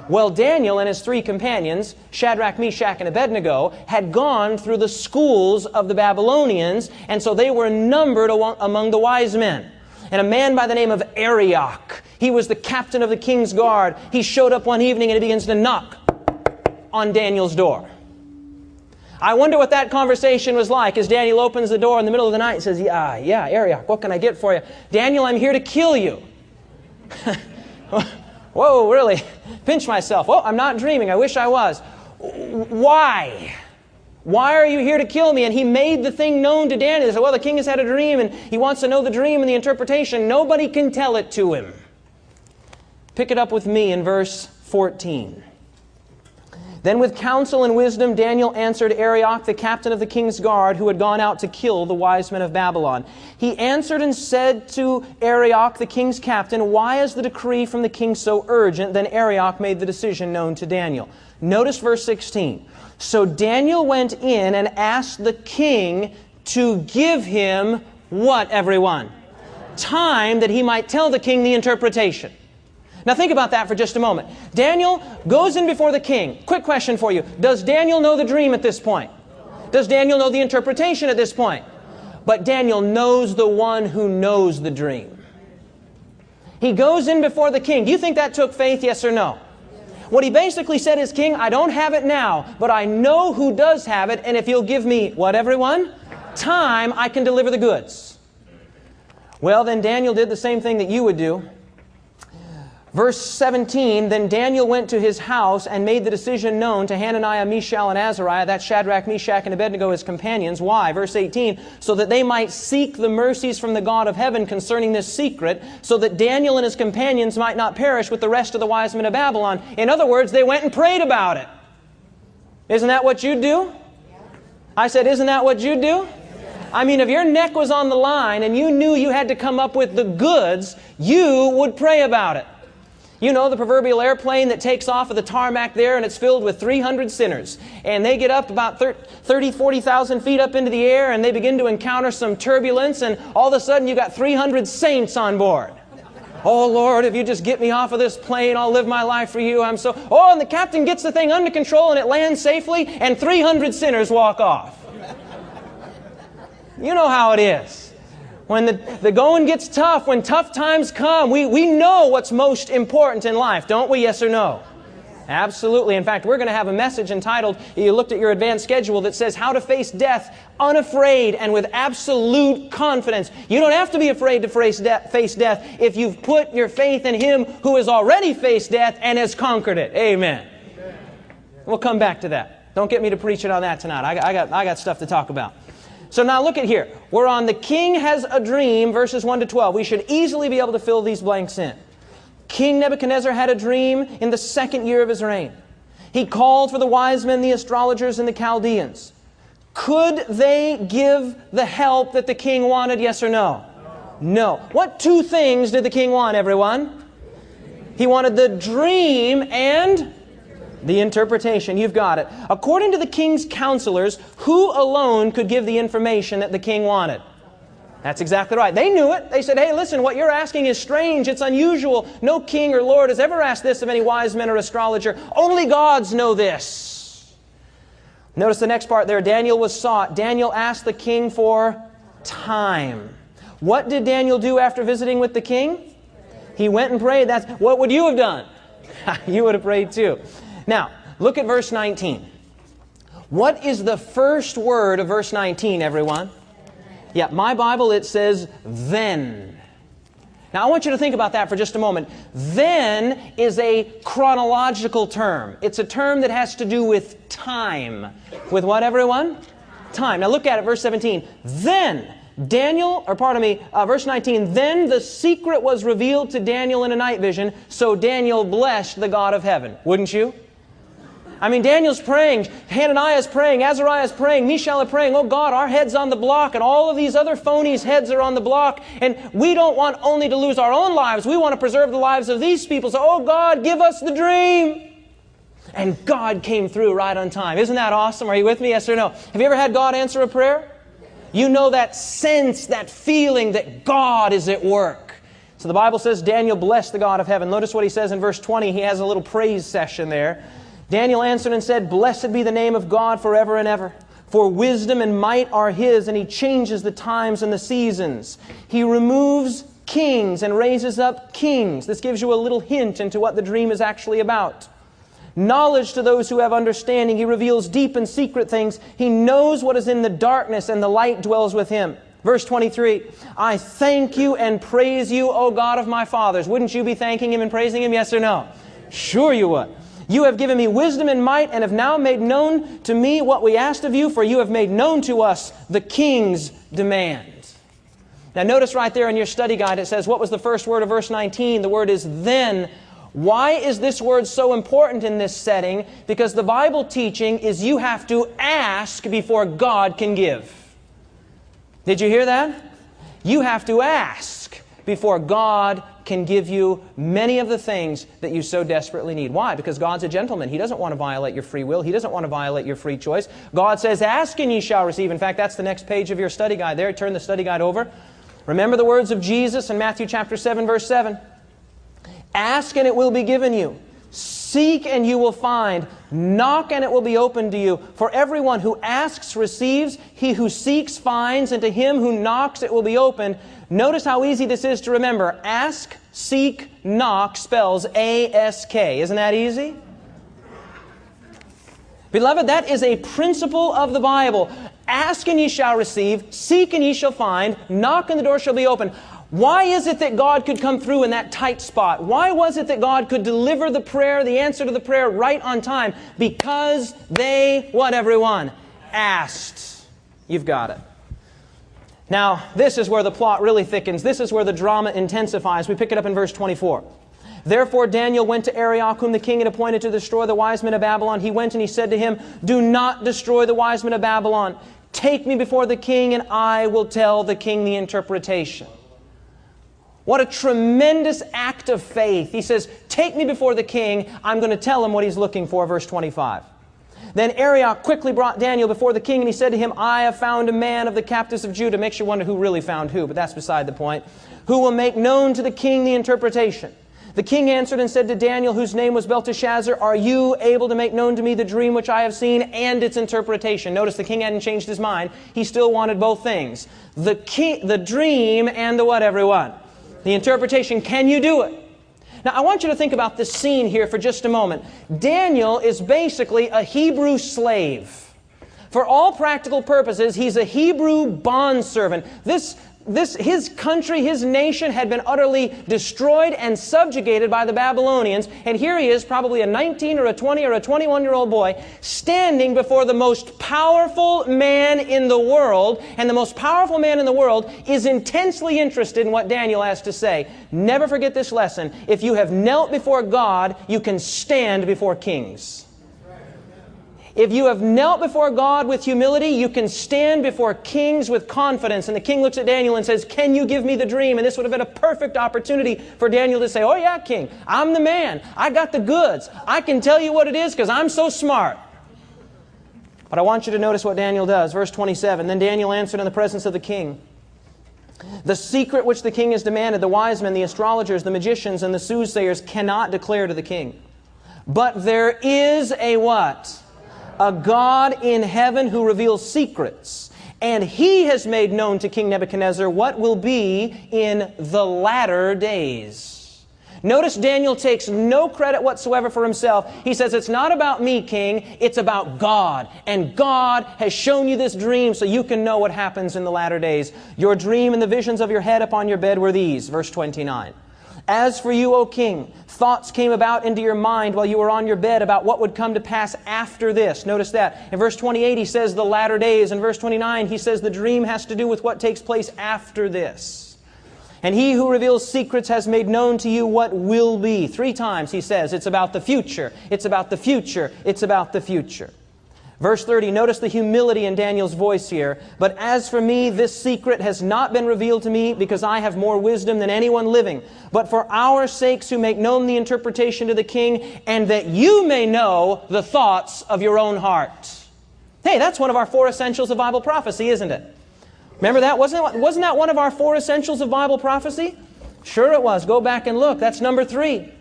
Well, Daniel and his three companions, Shadrach, Meshach, and Abednego, had gone through the schools of the Babylonians, and so they were numbered among the wise men. And a man by the name of Arioch, he was the captain of the king's guard. He showed up one evening and he begins to knock on Daniel's door. I wonder what that conversation was like as Daniel opens the door in the middle of the night and says, yeah, Arioch, what can I get for you? Daniel, I'm here to kill you. Whoa, really? Pinch myself. Oh, I'm not dreaming. I wish I was. Why? Why are you here to kill me? And he made the thing known to Daniel. He said, well, the king has had a dream and he wants to know the dream and the interpretation. Nobody can tell it to him. Pick it up with me in verse 14. Then with counsel and wisdom, Daniel answered Arioch, the captain of the king's guard, who had gone out to kill the wise men of Babylon. He answered and said to Arioch, the king's captain, why is the decree from the king so urgent? Then Arioch made the decision known to Daniel. Notice verse 16. So Daniel went in and asked the king to give him what, everyone? Time that he might tell the king the interpretation. Now think about that for just a moment. Daniel goes in before the king. Quick question for you. Does Daniel know the dream at this point? Does Daniel know the interpretation at this point? But Daniel knows the one who knows the dream. He goes in before the king. Do you think that took faith, yes or no? What he basically said is, King, I don't have it now, but I know who does have it, and if you'll give me, what everyone? Time, I can deliver the goods. Well, then Daniel did the same thing that you would do. Verse 17, then Daniel went to his house and made the decision known to Hananiah, Mishael, and Azariah, that's Shadrach, Meshach, and Abednego, his companions. Why? Verse 18, so that they might seek the mercies from the God of heaven concerning this secret, so that Daniel and his companions might not perish with the rest of the wise men of Babylon. In other words, they went and prayed about it. Isn't that what you'd do? I said, isn't that what you'd do? I mean, if your neck was on the line and you knew you had to come up with the goods, you would pray about it. You know, the proverbial airplane that takes off of the tarmac there and it's filled with 300 sinners. And they get up about 40,000 feet up into the air and they begin to encounter some turbulence and all of a sudden you got 300 saints on board. Oh, Lord, if you just get me off of this plane, I'll live my life for you. Oh, and the captain gets the thing under control and it lands safely and 300 sinners walk off. You know how it is. When the going gets tough, when tough times come, we know what's most important in life, don't we? Yes or no? Absolutely. In fact, we're going to have a message entitled, you looked at your advanced schedule, that says how to face death unafraid and with absolute confidence. You don't have to be afraid to face death if you've put your faith in Him who has already faced death and has conquered it. Amen. We'll come back to that. Don't get me to preaching on that tonight. I got stuff to talk about. So now look at here. We're on the king has a dream, verses 1 to 12. We should easily be able to fill these blanks in. King Nebuchadnezzar had a dream in the 2nd year of his reign. He called for the wise men, the astrologers, and the Chaldeans. Could they give the help that the king wanted, yes or no? No. What two things did the king want, everyone? He wanted the dream and the interpretation. You've got it. According to the king's counselors, who alone could give the information that the king wanted? That's exactly right. They knew it. They said, hey, listen, what you're asking is strange. It's unusual. No king or lord has ever asked this of any wise men or astrologer. Only gods know this. Notice the next part there. Daniel was sought. Daniel asked the king for time. What did Daniel do after visiting with the king? He went and prayed. What would you have done? You would have prayed too. Now, look at verse 19. What is the first word of verse 19, everyone? Yeah, my Bible, it says, then. Now, I want you to think about that for just a moment. Then is a chronological term. It's a term that has to do with time. With what, everyone? Time. Now, look at it, verse 17. Then verse 19, then the secret was revealed to Daniel in a night vision, so Daniel blessed the God of heaven. Wouldn't you? I mean, Daniel's praying, Hananiah's praying, Azariah's praying, Mishael is praying, oh God, our head's on the block, and all of these other phonies' heads are on the block, and we don't want only to lose our own lives, we want to preserve the lives of these people, so oh God, give us the dream. And God came through right on time. Isn't that awesome? Are you with me? Yes or no? Have you ever had God answer a prayer? You know that sense, that feeling that God is at work. So the Bible says Daniel blessed the God of heaven. Notice what he says in verse 20. He has a little praise session there. Daniel answered and said, "Blessed be the name of God forever and ever. For wisdom and might are His, and He changes the times and the seasons. He removes kings and raises up kings." This gives you a little hint into what the dream is actually about. "Knowledge to those who have understanding. He reveals deep and secret things. He knows what is in the darkness, and the light dwells with Him." Verse 23, "I thank you and praise you, O God of my fathers." Wouldn't you be thanking Him and praising Him? Yes or no? Sure you would. "You have given me wisdom and might, and have now made known to me what we asked of you, for you have made known to us the king's demand." Now notice right there in your study guide it says, what was the first word of verse 19? The word is "then." Why is this word so important in this setting? Because the Bible teaching is you have to ask before God can give. Did you hear that? You have to ask before God can give you many of the things that you so desperately need. Why? Because God's a gentleman. He doesn't want to violate your free will. He doesn't want to violate your free choice. God says, "Ask and ye shall receive." In fact, that's the next page of your study guide there. Turn the study guide over. Remember the words of Jesus in Matthew chapter 7, verse 7. "Ask and it will be given you. Seek and you will find. Knock and it will be opened to you. For everyone who asks receives. He who seeks finds. And to him who knocks it will be opened." Notice how easy this is to remember. Ask, seek, knock spells A-S-K. Isn't that easy? Beloved, that is a principle of the Bible. Ask and ye shall receive. Seek and ye shall find. Knock and the door shall be opened. Why is it that God could come through in that tight spot? Why was it that God could deliver the prayer, the answer to the prayer right on time? Because they, what everyone? Asked. You've got it. Now, this is where the plot really thickens. This is where the drama intensifies. We pick it up in verse 24. "Therefore Daniel went to Arioch, whom the king had appointed to destroy the wise men of Babylon. He went and he said to him, 'Do not destroy the wise men of Babylon. Take me before the king, and I will tell the king the interpretation.'" What a tremendous act of faith. He says, "Take me before the king. I'm going to tell him what he's looking for," verse 25. "Then Arioch quickly brought Daniel before the king, and he said to him, 'I have found a man of the captives of Judah.'" Makes you wonder who really found who, but that's beside the point. "Who will make known to the king the interpretation.' The king answered and said to Daniel, whose name was Belteshazzar, 'Are you able to make known to me the dream which I have seen and its interpretation?'" Notice the king hadn't changed his mind. He still wanted both things. The dream and the what, everyone? The interpretation. Can you do it? Now, I want you to think about this scene here for just a moment. Daniel is basically a Hebrew slave. For all practical purposes, he's a Hebrew bondservant. His country, his nation had been utterly destroyed and subjugated by the Babylonians. And here he is, probably a 19 or a 20 or a 21-year-old boy, standing before the most powerful man in the world. And the most powerful man in the world is intensely interested in what Daniel has to say. Never forget this lesson. If you have knelt before God, you can stand before kings. If you have knelt before God with humility, you can stand before kings with confidence. And the king looks at Daniel and says, "Can you give me the dream?" And this would have been a perfect opportunity for Daniel to say, "Oh yeah, king, I'm the man. I got the goods. I can tell you what it is because I'm so smart." But I want you to notice what Daniel does. Verse 27, "Then Daniel answered in the presence of the king, 'The secret which the king has demanded, the wise men, the astrologers, the magicians, and the soothsayers cannot declare to the king. But there is a what? A God in heaven who reveals secrets. And He has made known to King Nebuchadnezzar what will be in the latter days." Notice Daniel takes no credit whatsoever for himself. He says, "It's not about me, king. It's about God. And God has shown you this dream so you can know what happens in the latter days. Your dream and the visions of your head upon your bed were these." Verse 29. "As for you, O king, thoughts came about into your mind while you were on your bed about what would come to pass after this." Notice that. In verse 28, he says the latter days. In verse 29, he says the dream has to do with what takes place after this. "And He who reveals secrets has made known to you what will be." 3 times he says it's about the future. It's about the future. It's about the future. Verse 30, notice the humility in Daniel's voice here. "But as for me, this secret has not been revealed to me because I have more wisdom than anyone living. But for our sakes who make known the interpretation to the king, and that you may know the thoughts of your own heart." Hey, that's one of our 4 essentials of Bible prophecy, isn't it? Remember that? Wasn't that one of our 4 essentials of Bible prophecy? Sure it was. Go back and look. That's number 3.